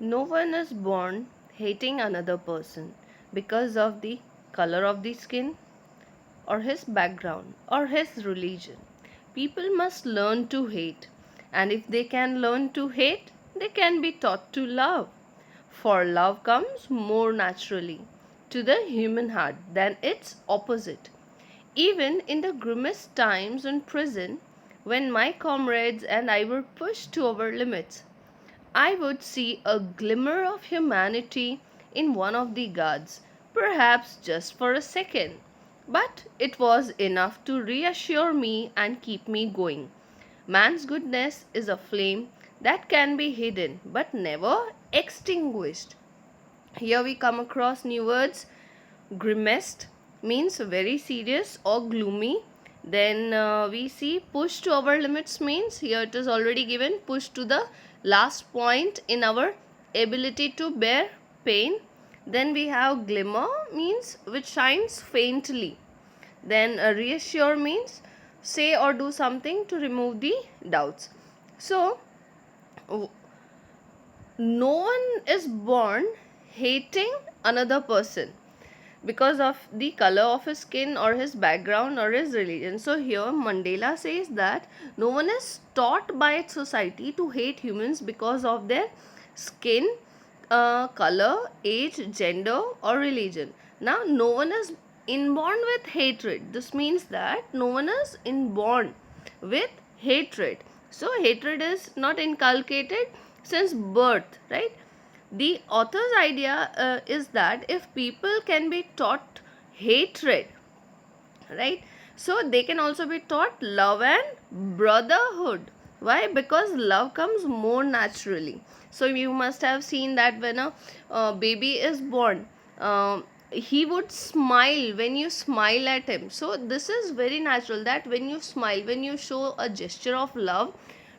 No one is born hating another person because of the color of the skin or his background or his religion. People must learn to hate, and if they can learn to hate, they can be taught to love. For love comes more naturally to the human heart than its opposite. Even in the grimmest times in prison, when my comrades and I were pushed to our limits, I would see a glimmer of humanity in one of the guards, perhaps just for a second. But it was enough to reassure me and keep me going. Man's goodness is a flame that can be hidden but never extinguished. Here we come across new words. Grimmest means very serious or gloomy. Then we see push to our limits means here it is already given push to the last point in our ability to bear pain. Then we have glimmer means which shines faintly. Then reassure means say or do something to remove the doubts. So no one is born hating another person because of the color of his skin or his background or his religion. So here Mandela says that no one is taught by its society to hate humans because of their skin, color, age, gender or religion. Now no one is inborn with hatred. This means that no one is inborn with hatred. So hatred is not inculcated since birth, right? The author's idea is that if people can be taught hatred, right, so they can also be taught love and brotherhood. Why? Because love comes more naturally. So you must have seen that when a baby is born, he would smile when you smile at him. So this is very natural that when you smile, when you show a gesture of love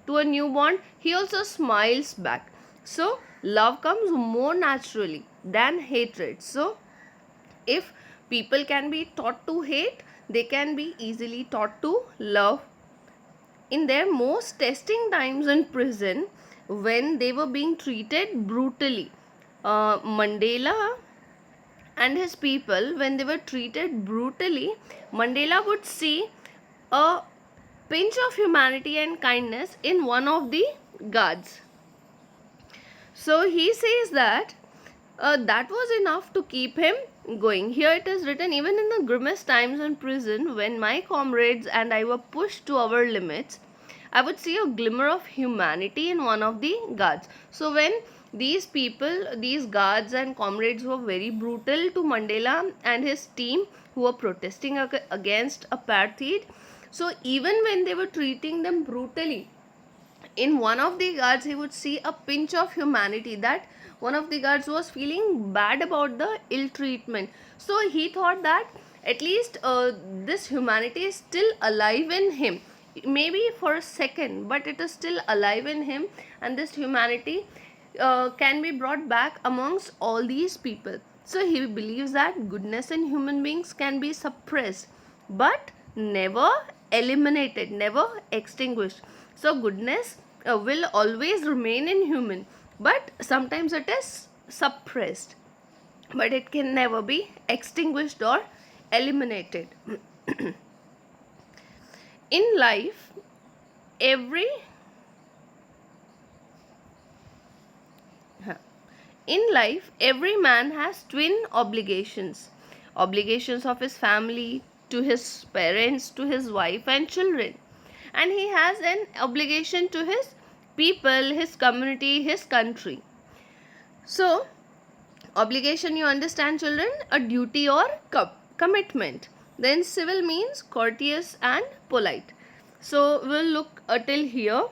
to a newborn, he also smiles back. So love comes more naturally than hatred. So if people can be taught to hate, they can be easily taught to love. In their most testing times in prison, when they were being treated brutally, Mandela and his people, when they were treated brutally, Mandela would see a pinch of humanity and kindness in one of the guards. So he says that that was enough to keep him going. Here it is written, even in the grimmest times in prison, when my comrades and I were pushed to our limits, I would see a glimmer of humanity in one of the guards. So when these people, these guards and comrades were very brutal to Mandela and his team who were protesting against apartheid, so even when they were treating them brutally, in one of the guards he would see a pinch of humanity, that one of the guards was feeling bad about the ill treatment. So he thought that at least this humanity is still alive in him, maybe for a second, but it is still alive in him, and this humanity can be brought back amongst all these people. So he believes that goodness in human beings can be suppressed but never eliminated, never extinguished. So goodness will always remain in human, but sometimes it is suppressed, but it can never be extinguished or eliminated. In life, every in life, every man has twin obligations. Obligations of his family, to his parents, to his wife and children. And he has an obligation to his people, his community, his country. So, obligation, you understand children, a duty or commitment. Then civil means courteous and polite. So we'll look till here.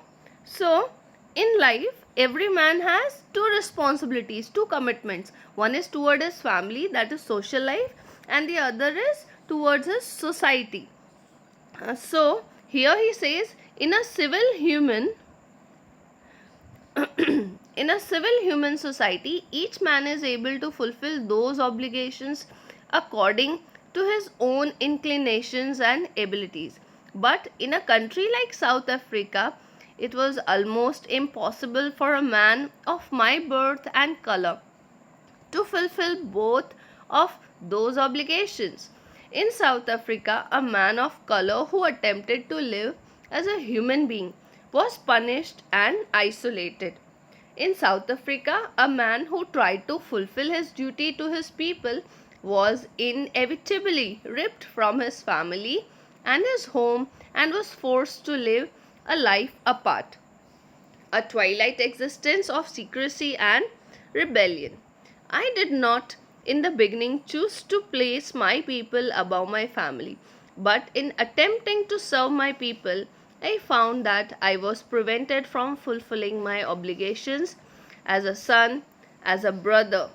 So in life every man has two responsibilities, two commitments. One is toward his family, that is social life, and the other is towards his society. So here he says, in a civil human in a civil human society, each man is able to fulfill those obligations according to his own inclinations and abilities. But in a country like South Africa, it was almost impossible for a man of my birth and color to fulfill both of those obligations. In South Africa, a man of color who attempted to live as a human being was punished and isolated. In South Africa, a man who tried to fulfill his duty to his people was inevitably ripped from his family and his home and was forced to live a life apart, a twilight existence of secrecy and rebellion. I did not, in the beginning, choose to place my people above my family, but in attempting to serve my people, I found that I was prevented from fulfilling my obligations as a son, as a brother.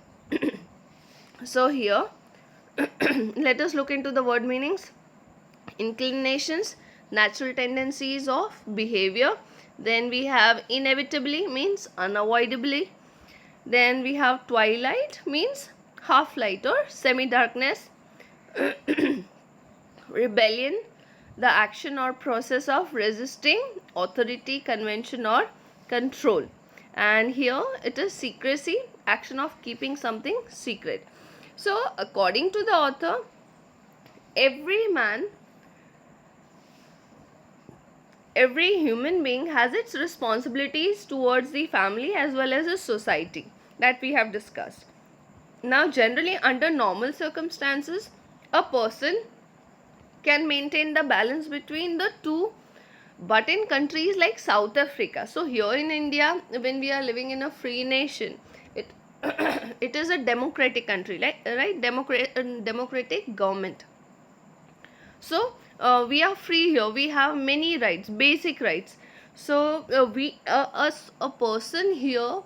So, here, let us look into the word meanings. Inclinations, natural tendencies of behavior. Then we have inevitably, means unavoidably. Then we have twilight, means half light or semi darkness. Rebellion, the action or process of resisting authority, convention or control. And here it is secrecy, action of keeping something secret. So according to the author, every man, every human being has its responsibilities towards the family as well as the society that we have discussed. Now, generally, under normal circumstances, a person can maintain the balance between the two, but in countries like South Africa, so here in India, when we are living in a free nation, it it is a democratic country, like right, democratic government. So we are free here, we have many rights, basic rights. So we as a person here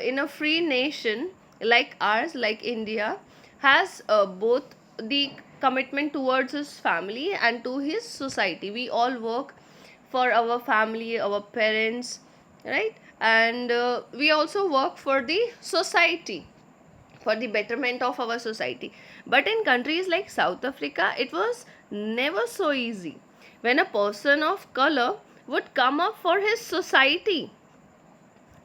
in a free nation like ours, like India, has both the commitment towards his family and to his society. We all work for our family, our parents, right? And we also work for the society, for the betterment of our society. But in countries like South Africa, it was never so easy. When a person of color would come up for his society,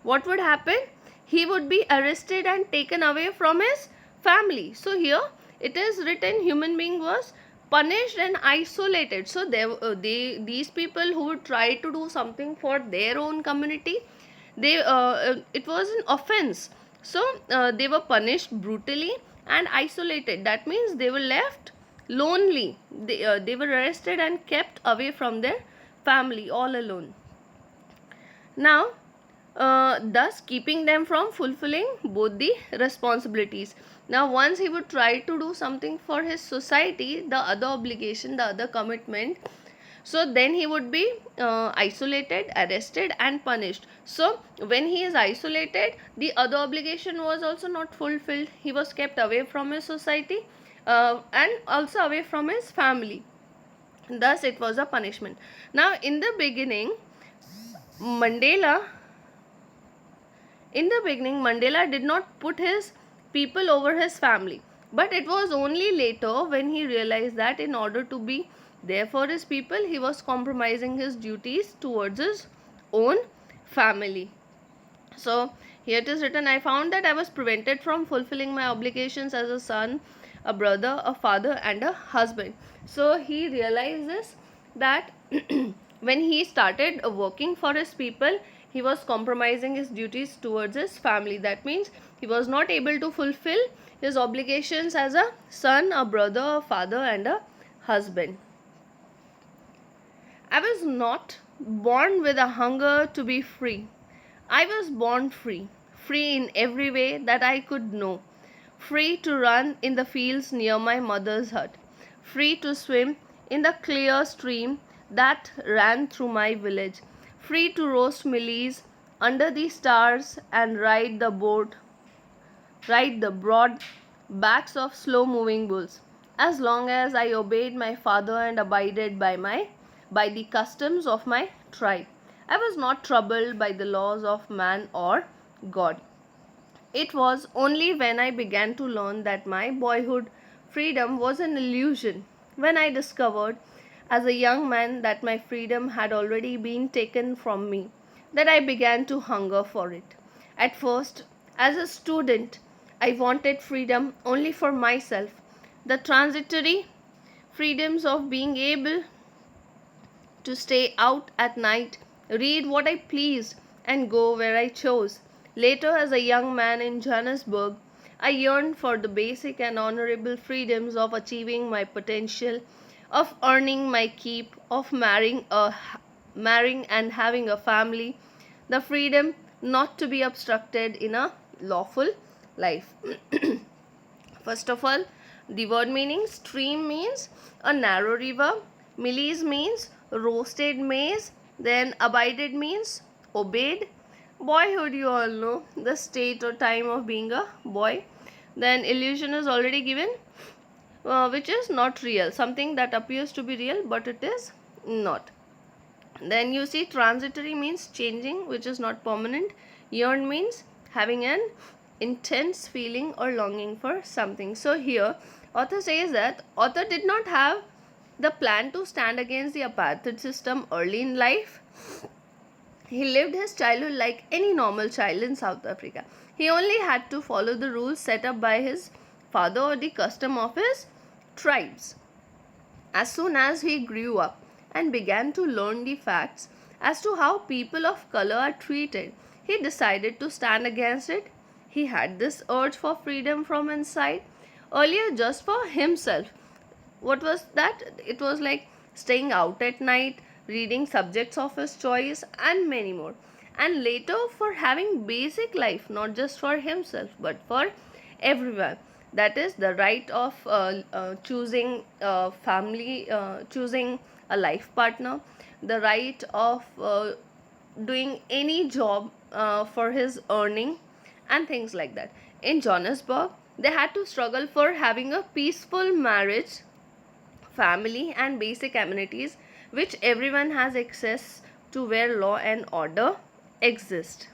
what would happen? He would be arrested and taken away from his family. So here it is written human being was punished and isolated. So these people who would try to do something for their own community, it was an offense. So they were punished brutally and isolated. That means they were left lonely. They were arrested and kept away from their family all alone. Now, thus keeping them from fulfilling both the responsibilities. Now, once he would try to do something for his society, the other obligation, the other commitment, so then he would be isolated, arrested and punished. So when he is isolated, the other obligation was also not fulfilled. He was kept away from his society and also away from his family. Thus it was a punishment. Now in the beginning, Mandela did not put his people over his family. But it was only later when he realized that in order to be there for his people, he was compromising his duties towards his own family. So here it is written, I found that I was prevented from fulfilling my obligations as a son, a brother, a father and a husband. So he realizes that when he started working for his people, he was compromising his duties towards his family. That means he was not able to fulfill his obligations as a son, a brother, a father and a husband. I was not born with a hunger to be free. I was born free, free in every way that I could know, free to run in the fields near my mother's hut, free to swim in the clear stream that ran through my village, free to roast mealies under the stars and ride the broad backs of slow moving bulls, as long as I obeyed my father and abided by the customs of my tribe. I was not troubled by the laws of man or God. It was only when I began to learn that my boyhood freedom was an illusion, when I discovered as a young man that my freedom had already been taken from me, that I began to hunger for it. At first, as a student, I wanted freedom only for myself, the transitory freedoms of being able to stay out at night, read what I pleased, and go where I chose. Later, as a young man in Johannesburg, I yearned for the basic and honorable freedoms of achieving my potential, of earning my keep, of marrying and having a family, the freedom not to be obstructed in a lawful life. First of all, the word meaning stream means a narrow river, mealies means roasted maize, then abided means obeyed. Boyhood, you all know the state or time of being a boy. Then illusion is already given, which is not real, something that appears to be real but it is not. Then you see transitory means changing, which is not permanent. Yearn means having an intense feeling or longing for something. So here author says that author did not have the plan to stand against the apartheid system early in life. He lived his childhood like any normal child in South Africa. He only had to follow the rules set up by his father or the custom of his tribes. As soon as he grew up and began to learn the facts as to how people of color are treated, he decided to stand against it. He had this urge for freedom from inside, earlier just for himself. What was that? It was like staying out at night, reading subjects of his choice, and many more. And later for having basic life, not just for himself, but for everyone. That is the right of choosing a family, choosing a life partner, the right of doing any job for his earning, and things like that. In Johannesburg, they had to struggle for having a peaceful marriage, family, and basic amenities which everyone has access to where law and order exist.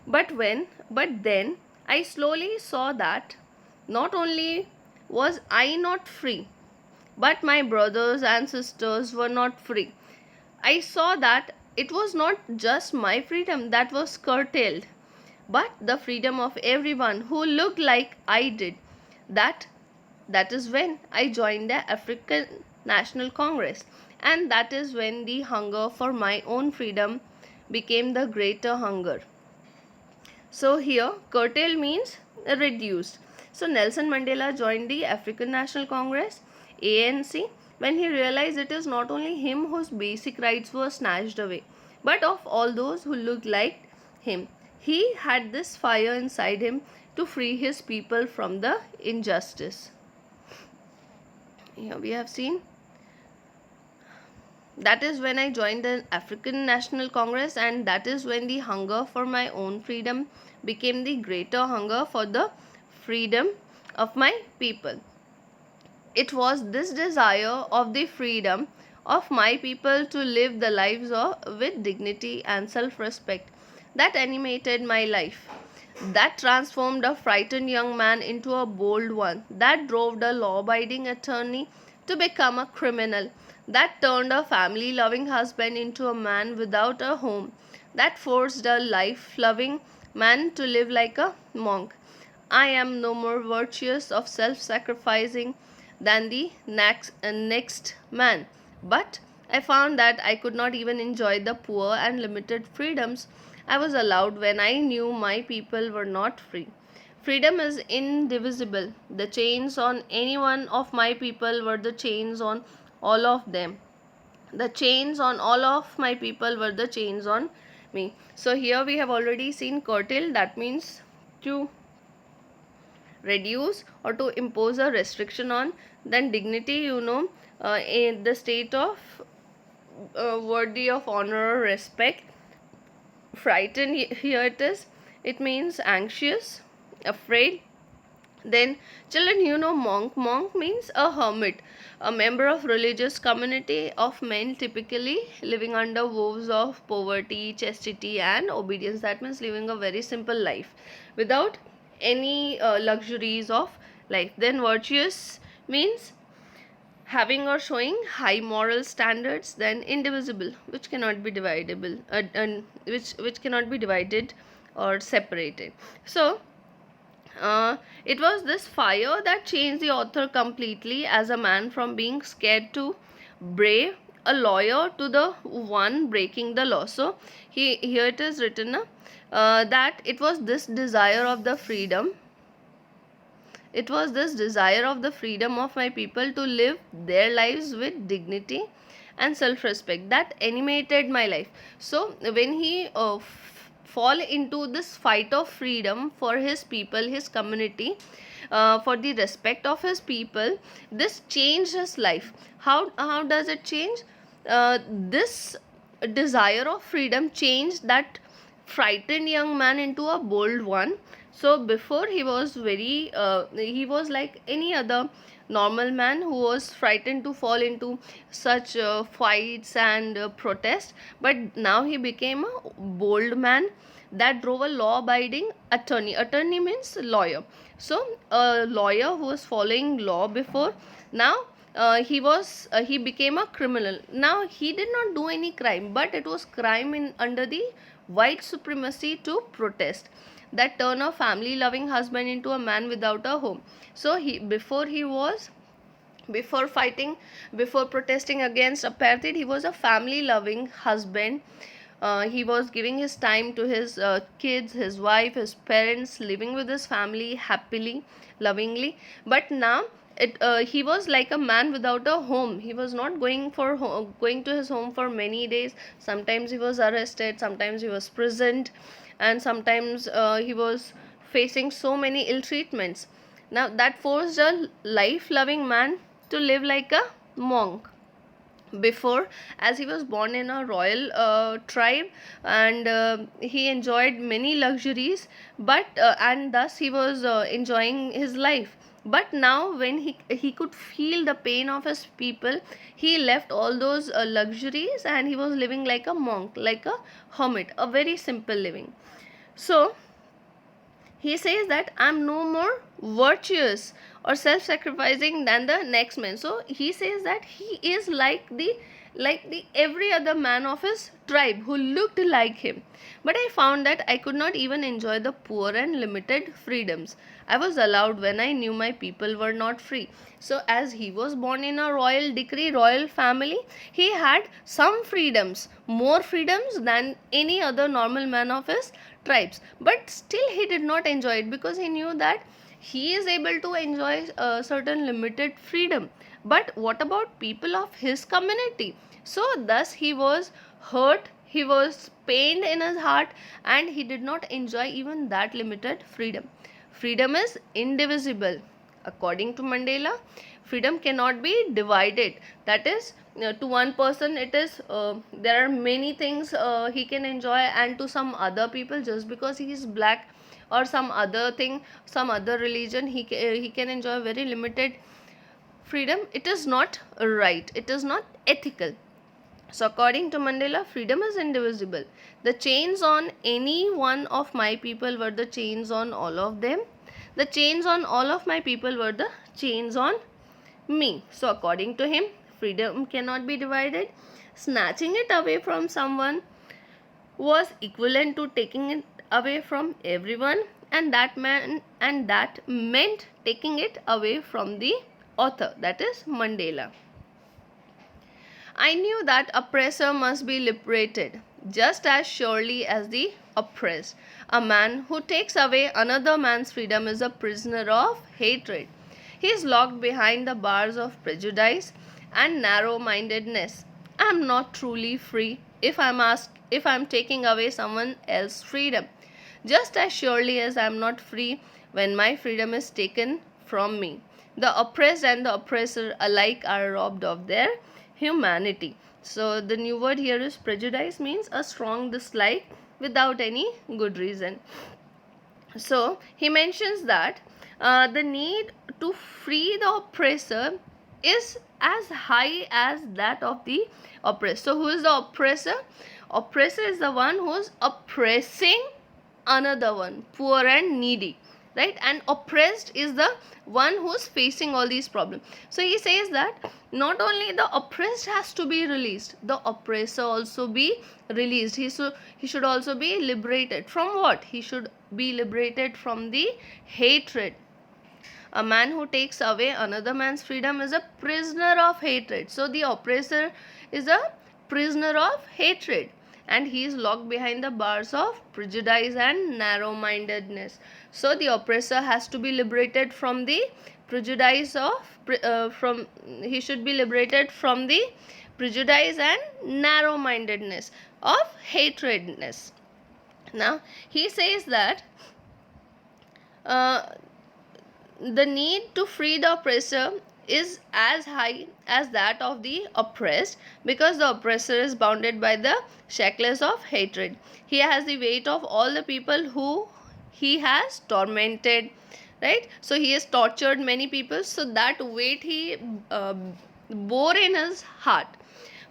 But then I slowly saw that not only was I not free, but my brothers and sisters were not free. I saw that it was not just my freedom that was curtailed, but the freedom of everyone who looked like I did. That that is when I joined the African National Congress, and that is when the hunger for my own freedom became the greater hunger. So here curtail means reduced. So Nelson Mandela joined the African National Congress, ANC, when he realized it is not only him whose basic rights were snatched away, but of all those who looked like him. He had this fire inside him to free his people from the injustice. Here we have seen that is when I joined the African National Congress, and that is when the hunger for my own freedom became the greater hunger for the freedom of my people. It was this desire of the freedom of my people to live the lives with dignity and self-respect that animated my life, that transformed a frightened young man into a bold one, that drove the law-abiding attorney to become a criminal, that turned a family-loving husband into a man without a home, that forced a life-loving man to live like a monk. I am no more virtuous of self-sacrificing than the next man, but I found that I could not even enjoy the poor and limited freedoms I was allowed when I knew my people were not free. Freedom is indivisible. The chains on any one of my people were the chains on all of them. The chains on all of my people were the chains on me. So here we have already seen curtail, that means to reduce or to impose a restriction on. Then dignity, in the state of worthy of honor or respect. Frightened, here it means anxious, afraid. Then children, monk means a hermit, a member of religious community of men typically living under vows of poverty, chastity, and obedience. That means living a very simple life without any luxuries of life. Then virtuous means having or showing high moral standards, then indivisible, which cannot be dividable, which cannot be divided or separated. So it was this fire that changed the author completely, as a man from being scared to brave, a lawyer to the one breaking the law. So here it is written that it was this desire of the freedom, it was this desire of the freedom of my people to live their lives with dignity and self respect that animated my life. So when he fall into this fight of freedom for his people, his community, for the respect of his people, this changed his life. How does it change? This desire of freedom changed that frightened young man into a bold one. So before he was like any other normal man who was frightened to fall into such fights and protest, but now he became a bold man that drove a law abiding attorney means lawyer. So a lawyer who was following law before, now he became a criminal. Now he did not do any crime, but it was crime in under the white supremacy to protest that turn a family loving husband into a man without a home. So before fighting, before protesting against apartheid, he was a family loving husband. He was giving his time to his kids, his wife, his parents, living with his family happily, lovingly. But now he was like a man without a home. He was not going to his home for many days. Sometimes he was arrested, sometimes he was prisoned, and sometimes he was facing so many ill treatments. Now that forced a life loving man to live like a monk. Before, as he was born in a royal tribe, and he enjoyed many luxuries, but and thus he was enjoying his life. But now when he could feel the pain of his people, he left all those luxuries, and he was living like a monk, like a hermit, a very simple living. So he says that I'm no more virtuous or self-sacrificing than the next man. So he says that he is like the every other man of his tribe who looked like him. But I found that I could not even enjoy the poor and limited freedoms I was allowed when I knew my people were not free. So as he was born in a royal decree, royal family, he had some freedoms, more freedoms than any other normal man of his tribes. But still he did not enjoy it, because he knew that he is able to enjoy a certain limited freedom. But what about people of his community? So thus he was hurt, he was pained in his heart, and he did not enjoy even that limited freedom. Freedom is indivisible. According to Mandela, freedom cannot be divided. That is, to one person it is there are many things he can enjoy, and to some other people, just because he is black or some other thing, some other religion, he can enjoy very limited freedom. It is not right, it is not ethical. So according to Mandela, freedom is indivisible. The chains on any one of my people were the chains on all of them. The chains on all of my people were the chains on me. So according to him, freedom cannot be divided. Snatching it away from someone was equivalent to taking it away from everyone, and that meant taking it away from the author, that is Mandela. I knew that oppressor must be liberated just as surely as the oppressed. A man who takes away another man's freedom is a prisoner of hatred. He is locked behind the bars of prejudice and narrow-mindedness. I am not truly free if I'm taking away someone else's freedom, just as surely as I am not free when my freedom is taken from me. The oppressed and the oppressor alike are robbed of their humanity. So the new word here is prejudice, means a strong dislike without any good reason. So he mentions that the need to free the oppressor is as high as that of the oppressed. So who is the oppressor? Oppressor is the one who is oppressing another one, poor and needy. right? And oppressed is the one who's facing all these problems. So he says that not only the oppressed has to be released, the oppressor also be released. He should also be liberated from what? He should be liberated from the hatred. A man who takes away another man's freedom is a prisoner of hatred. So the oppressor is a prisoner of hatred, and he is locked behind the bars of prejudice and narrow mindedness. So the oppressor has to be liberated from the prejudice of from he should be liberated from the prejudice and narrow mindedness of hatredness. Now he says that uh, the need to free the oppressor is as high as that of the oppressed, because the oppressor is bounded by the shackles of hatred. He has the weight of all the people who he has tormented, right? So he has tortured many people, so that weight he uh, bore in his heart,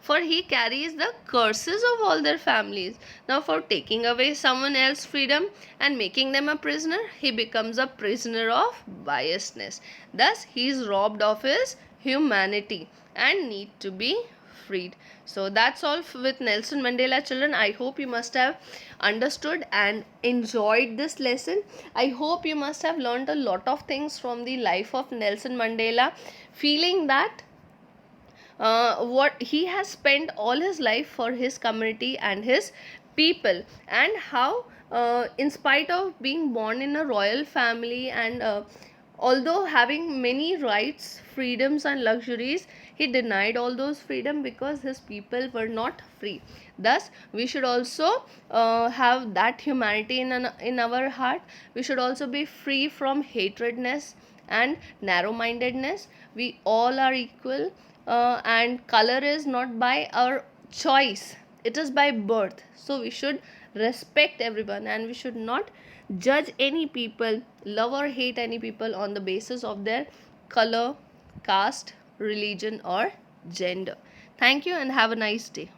for he carries the curses of all their families. Now, for taking away someone else's freedom and making them a prisoner, he becomes a prisoner of biasness. Thus, he is robbed of his humanity and need to be freed. So that's all with Nelson Mandela, children. I hope you must have understood and enjoyed this lesson. I hope you must have learned a lot of things from the life of Nelson Mandela, feeling that what he has spent all his life for his community and his people, and how in spite of being born in a royal family, and although having many rights, freedoms and luxuries, he denied all those freedom because his people were not free. Thus we should also have that humanity in our heart. We should also be free from hatredness and narrow mindedness. We all are equal, and color is not by our choice, it is by birth. So we should respect everyone, and we should not judge any people, love or hate any people on the basis of their color, caste, religion or gender. Thank you and have a nice day.